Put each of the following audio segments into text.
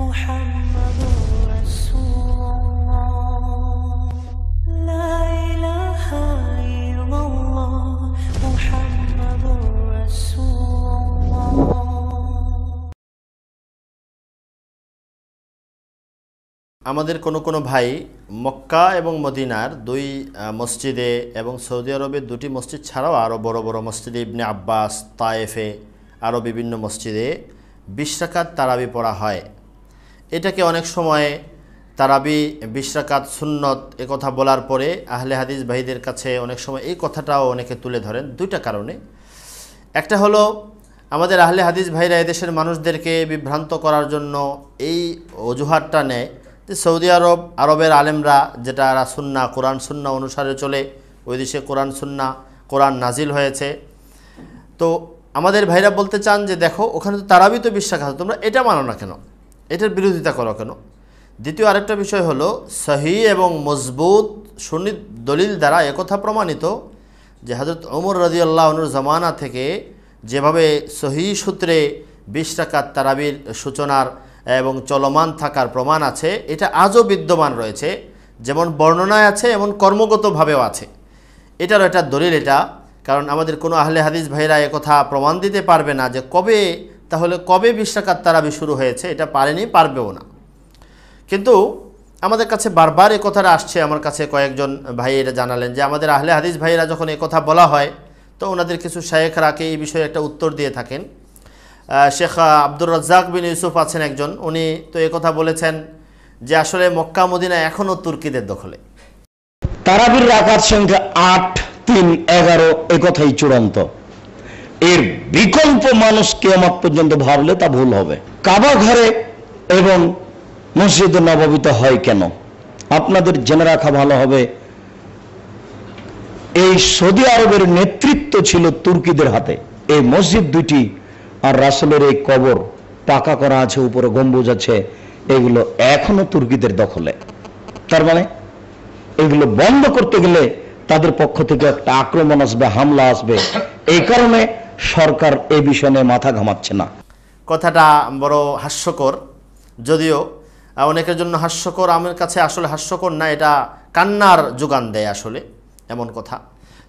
محمد رسول الله لا إله إلا الله محمد رسول الله আমাদের কোনো ভাই মক্কা এবং মদিনার দুই মসজিদে এবং সৌদি আরবের দুটি মসজিদ ছাড়াও আরও বড় বড় মসজিদে ইবনে আব্বাস, তায়েফে আরও বিভিন্ন মসজিদে 20 রাকাত তারাবি পড়া হয়। এটাকে অনেক সময় তারাবি 20 রাকাত সুন্নত কথা বলার পরে আহলে হাদিস ভাইদের কাছে অনেক সময় এই কথাটাও অনেকে তুলে ধরেন দুইটা কারণে। একটা হলো আমাদের আহলে হাদিস ভাইরা এদেশের মানুষদেরকে বিভ্রান্ত করার জন্য এই অজুহাতটা নেয় যে সৌদি আরবের আলেমরা যেটা সুন্নাহ কোরআন সুন্নাহ অনুসারে চলে, ওই দেশে কোরআন নাজিল হয়েছে। তো আমাদের ভাইরা বলতে চান যে দেখো ওখানে তো তারাবি তো 20 রাকাত, তোমরা এটা মানো না কেন, এটার বিরোধিতা করো কেন। দ্বিতীয় আরেকটা বিষয় হলো সহিহ এবং মজবুত সুন্নি দলিল দ্বারা একথা প্রমাণিত যে হযরত ওমর রাদিয়াল্লাহু আনহুর জামানা থেকে যেভাবে সহিহ সূত্রে 20 রাকাত তারাবির সূচনার এবং চলমান থাকার প্রমাণ আছে, এটা আজও বিদ্যমান রয়েছে, যেমন বর্ণনায় আছে এমন কর্মগতভাবেও আছে। এটারও একটা দলিল এটা, কারণ আমাদের কোনো আহলে হাদিস ভাইরা একথা প্রমাণ দিতে পারবে না যে কবে 20 রাকাত তারাবি শুরু হয়েছে, এটা পারেনি, পারবেও না। কিন্তু আমাদের কাছে বারবার এই কথাটা আসছে, আমার কাছে কয়েকজন ভাই এটা জানালেন যে আমাদের আহলে হাদিস ভাইরা যখন এই কথা বলা হয় তো ওনাদের কিছু শায়েখরাকে এই বিষয়ে একটা উত্তর দিয়ে থাকেন। শেখ আব্দুর রাজ্জাক বিন ইউসুফ আছেন একজন, উনি তো এই কথা বলেছেন যে আসলে মক্কা মদিনা এখনও তুর্কিদের দখলে। তারাবির রাকাত সংখ্যা 8, 3, 11 এই কথাই চূড়ান্ত। এর বিকল্প মানুষ কিয়ামত পর্যন্ত ভাবলে তা ভুল হবে। কাবা ঘরে এবং মসজিদে নববীতে হয় কেন আপনাদের জেনে রাখা ভালো হবে। এই সৌদি আরবের নেতৃত্ব ছিল তুর্কিদের হাতে। এই মসজিদ দুইটি আর রাসূলের এই কবর পাকা করা আছে, উপরে গম্বুজ আছে, এগুলো এখনো তুর্কিদের দখলে। তার মানে এগুলো বন্ধ করতে গেলে তাদের পক্ষ থেকে একটা আক্রমণ আসবে, হামলা আসবে। এই কারণে সরকার এই বিষয়ে মাথা ঘামাচ্ছে না। কথাটা বড় হাস্যকর, যদিও অনেকের জন্য হাস্যকর, আমার কাছে আসলে হাস্যকর না, এটা কান্নার যোগান দেয় আসলে এমন কথা।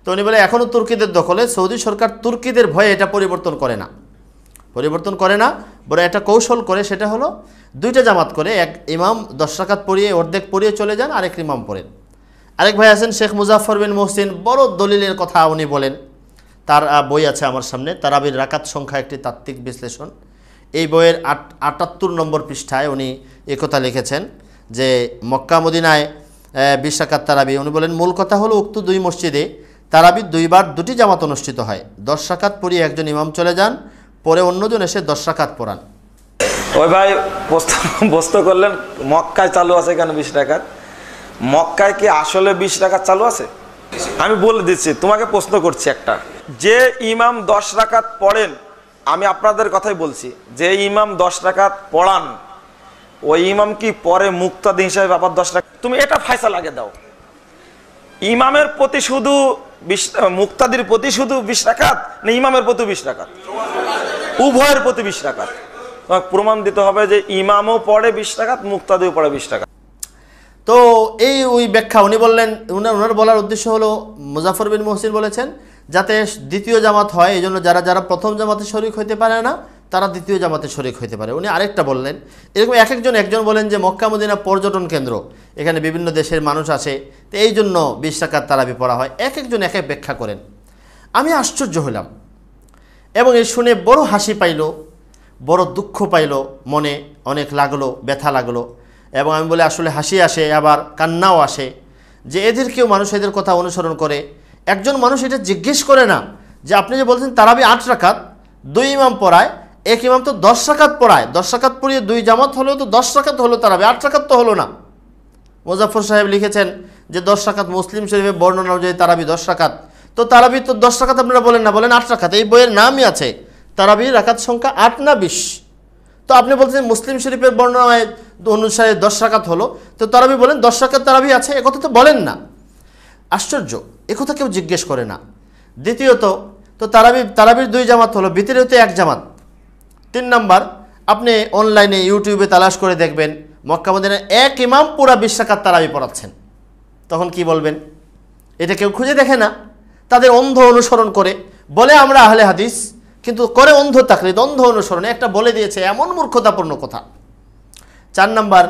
তো উনি বলে এখনও তুর্কিদের দখলে। সৌদি সরকার তুর্কিদের ভয়ে এটা পরিবর্তন করে না, বড় একটা কৌশল করে, সেটা হলো 2টা জামাত করে, এক ইমাম 10 রাকাত পড়িয়ে অর্ধেক পড়িয়ে চলে যান, আরেক ইমাম পড়েন। আরেক ভাই আছেন শেখ মুজাফফর বিন মুহসিন, বড় দলিলের কথা উনি বলেন, তার বই আছে আমার সামনে, তারাবির রাকাত সংখ্যা একটি তাত্ত্বিক বিশ্লেষণ। এই বইয়ের 78 নম্বর পৃষ্ঠায় উনি একথা লিখেছেন যে মক্কা মদিনায় 20 রাকাত তারাবি। উনি বলেন মূল কথা হলো উক্ত 2 মসজিদে তারাবি 2বার 2টি জামাত অনুষ্ঠিত হয়। 10 রাকাত পড়িয়ে একজন ইমাম চলে যান, পরে অন্যজন এসে 10 রাকাত পড়ান। ওই ভাই প্রশ্ন করলেন মক্কায় চালু আছে কেন 20 রাকাত? মক্কায় কি আসলে 20 রাকাত চালু আছে? আমি বলে দিচ্ছি, তোমাকে প্রশ্ন করছি একটা, যে ইমাম 10 রাকাত পড়েন, আমি আপনাদের কথাই বলছি, যে ইমাম 10 রাকাত পড়ান ওই ইমাম কি পরে মুক্তাদি হিসাবে আবার 10 রাকাত? তুমি এটা ফায়সালা আগে দাও। ইমামের প্রতি শুধু মুক্তাদির প্রতি শুধু 20 রাকাত না ইমামের প্রতি 20 রাকাত? উভয়ের প্রতি 20 রাকাত। তোমাকে প্রমাণ দিতে হবে যে ইমামও পড়ে 20 রাকাত, মুক্তাদিও পড়ে 20 রাকাত। তো ওই ব্যাখ্যা উনি বললেন, ওনার বলার উদ্দেশ্য হলো মুজাফফর বিন মুহসিন বলেছেন যাতে দ্বিতীয় জামাত হয়, এই জন্য যারা প্রথম জামাতে শরিক হইতে পারে না তারা দ্বিতীয় জামাতে শরিক হইতে পারে। উনি আরেকটা বললেন, এরকম একজন বলেন যে মক্কা মদিনা পর্যটন কেন্দ্র, এখানে বিভিন্ন দেশের মানুষ আসে, তো এই জন্য 20 রাকাত তারাবি পড়া হয়। একজন এক ব্যাখ্যা করেন। আমি আশ্চর্য হলাম এবং এই শুনে বড় হাসি পাইল, বড় দুঃখ পাইল, মনে অনেক লাগলো, ব্যথা লাগলো। এবং আমি বলে আসলে হাসি আসে আবার কান্নাও আসে যে এদেরকেও মানুষ এদের কথা অনুসরণ করে। একজন মানুষ এটা জিজ্ঞেস করে না যে আপনি যে বলছেন তারাবি 8 রাকাত, 2 ইমাম পড়ায়, এক ইমাম তো 10 রাকাত পড়ায়, 10 রাকাত পড়িয়ে 2 জামাত হলেও তো 10 রাকাত হলো তারাবি, 8 রাকাত তো হলো না। মুজাফফর সাহেব লিখেছেন যে 10 রাকাত, মুসলিম শরীফে বর্ণনা অনুযায়ী তারাবি 10 রাকাত। তো তারাবি তো 10 রাকাত আপনারা বলেন না, বলেন 8 রাকাত। এই বইয়ের নামই আছে তারাবি রাকাত সংখ্যা 8 না 20। তো আপনি বলছেন মুসলিম শরীফের বর্ণনায় অনুসারে 10 রাকাত হলো, তো তারাবি বলেন 10 রাকাত তারাবি আছে, একথা তো বলেন না। আশ্চর্য, একথা কেউ জিজ্ঞেস করে না। দ্বিতীয়ত তো তারাবির 2 জামাত হলো, ভিতরেও তো 1 জামাত। 3 নাম্বার আপনি অনলাইনে ইউটিউবে তালাশ করে দেখবেন মক্কা মদিনার এক ইমাম পুরা 20 রাকাত তারাবি পড়াচ্ছেন। তখন কি বলবেন? এটা কেউ খুঁজে দেখে না, তাদের অন্ধ অনুসরণ করে, বলে আমরা আহলে হাদিস, কিন্তু করে অন্ধ তাকলিদ, অন্ধ অনুসরণে একটা বলে দিয়েছে, এমন মূর্খতাপূর্ণ কথা। 4 নাম্বার,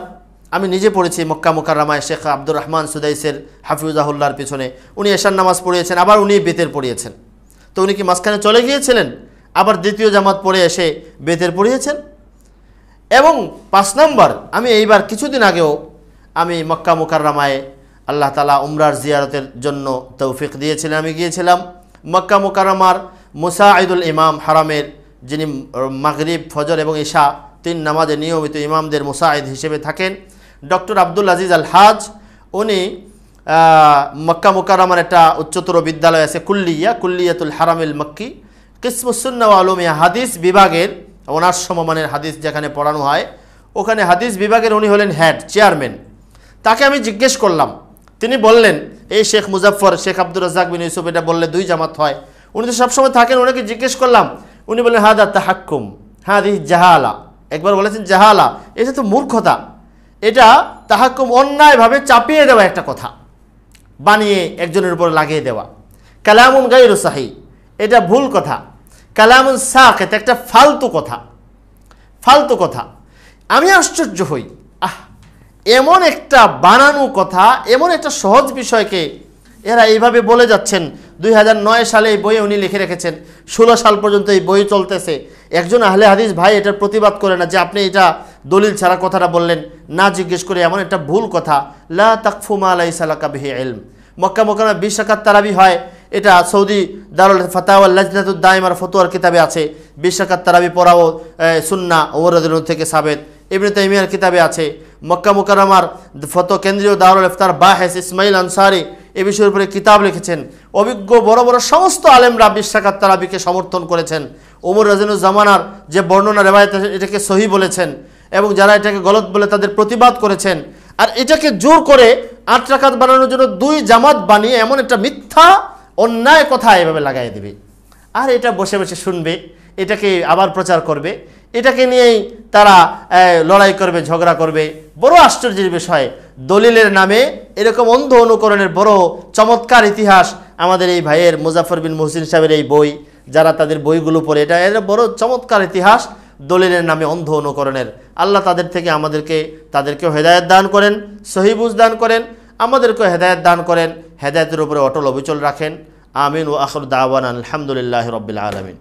আমি নিজে পড়েছি মক্কা মুকাররমায় শেখ আব্দুর রহমান সুদাইসের হাফিজাহুল্লাহর পিছনে। উনি এশার নামাজ পড়িয়েছেন, আবার উনি বেতের পড়িয়েছেন। তো উনি কি মাঝখানে চলে গিয়েছিলেন, আবার দ্বিতীয় জামাত পড়ে এসে বেতের পড়িয়েছেন? এবং 5 নাম্বার, আমি এইবার কিছুদিন আগেও আমি মক্কা মুকাররমায় আল্লাহ তাআলা উমরার জিয়ারতের জন্য তৌফিক দিয়েছিলেন, আমি গিয়েছিলাম। মক্কা মুকাররমার মুসাঈদুল ইমাম হারামের, যিনি মাগরিব, ফজর এবং ইশা 3 নামাজে নিয়মিত ইমামদের মুসাঈদ হিসেবে থাকেন, ডক্টর আব্দুল আজিজ আল হাজ, উনি মক্কা মুকাররমার একটা উচ্চতর বিদ্যালয় আছে কুল্লিয়াতুল হারামিল মক্কি, কিসমুস সুন্নাহ ওয়া উলুমিয়া, হাদিস বিভাগের অনার্স সমমানের হাদিস যেখানে পড়ানো হয়, ওখানে হাদিস বিভাগের উনি হলেন হেড, চেয়ারম্যান। তাকে আমি জিজ্ঞেস করলাম, তিনি বললেন এই শেখ মুজাফফর, শেখ আব্দুর রাজ্জাক বিন ইউসুফ, এটা বললে 2 জামাত হয়। উনি তো সবসময় থাকেন, ওনাকে জিজ্ঞেস করলাম, উনি বললেন হাদা তাহাক্কুম, হাদিস জাহালা। একবার বলেছেন জাহালা, এটা তো মূর্খতা, এটা তাহাক্কুম, অন্যায়ভাবে চাপিয়ে দেওয়া একটা কথা, বানিয়ে একজনের উপর লাগিয়ে দেওয়া। কালামুন গায়রু সাহি, এটা ভুল কথা। কালামুন সাকিত, একটা ফালতু কথা, ফালতু কথা। আমি আশ্চর্য হই, এমন একটা বানানো কথা, এমন একটা সহজ বিষয়কে এরা এইভাবে বলে যাচ্ছেন। 2009 সালে এই বইয়ে উনি লিখে রেখেছেন, 16 সাল পর্যন্ত এই বই চলতেছে। একজন আহলে হাদিস ভাই এটার প্রতিবাদ করে না যে আপনি এটা দলিল ছাড়া কথাটা বললেন, না জিজ্ঞেস করে, এমন একটা ভুল কথা। লা তাকফু মা লাইসা লাকা বিহি ইলম। মক্কা মুকাররমায় 20 রাকাত তারাবি হয়, এটা সৌদি দারুল ফাতাওয়া লাজনাতুদ দাইমার ফতোয়ার কিতাবে আছে। 20 রাকাত তারাবি পড়াও সুন্নাহ, ওমর রাদিয়াল্লাহু থেকে সাবেত। ইবনে তাইমিয়ার কিতাবে আছে। মক্কা মুকাররমার কেন্দ্রীয় দারুল ইফতার বাহেস ইসমাইল আনসারি এ বিষয়ের উপরে কিতাব লিখেছেন। অভিজ্ঞ বড় বড় সমস্ত আলেমরা 20 রাকাত তারাবিকে সমর্থন করেছেন। ওমর রাদিয়াল্লাহু জামানার যে বর্ণনা রেওয়ায়েত এটাকে সহি বলেছেন, এবং যারা এটাকে গলত বলে তাদের প্রতিবাদ করেছেন। আর এটাকে জোর করে 8 রাকাত বানানোর জন্য 2 জামাত বানিয়ে এমন একটা মিথ্যা অন্যায় কথা এভাবে লাগাই দেবে, আর এটা বসে বসে শুনবে, এটাকে আবার প্রচার করবে, এটাকে নিয়েই তারা লড়াই করবে, ঝগড়া করবে। বড় আশ্চর্যের বিষয়, দলিলের নামে এরকম অন্ধ অনুকরণের বড় চমৎকার ইতিহাস আমাদের এই ভাইয়ের মুজাফফর বিন মুহসিন সাহেবের এই বই, যারা তাদের বইগুলো পড়ে, এটা এর বড় চমৎকার ইতিহাস দলিলের নামে অন্ধ অনুকরণের। আল্লাহ তাদের থেকে তাদেরকেও হেদায়েত দান করেন, সহি বুঝ দান করেন, আমাদেরকেও হেদায়েত দান করেন, হেদায়েতের উপরে অটল অবিচল রাখেন। আমিন। ওয়া আখিরু দাওয়ানা আলহামদুলিল্লাহি রাব্বিল আলামিন।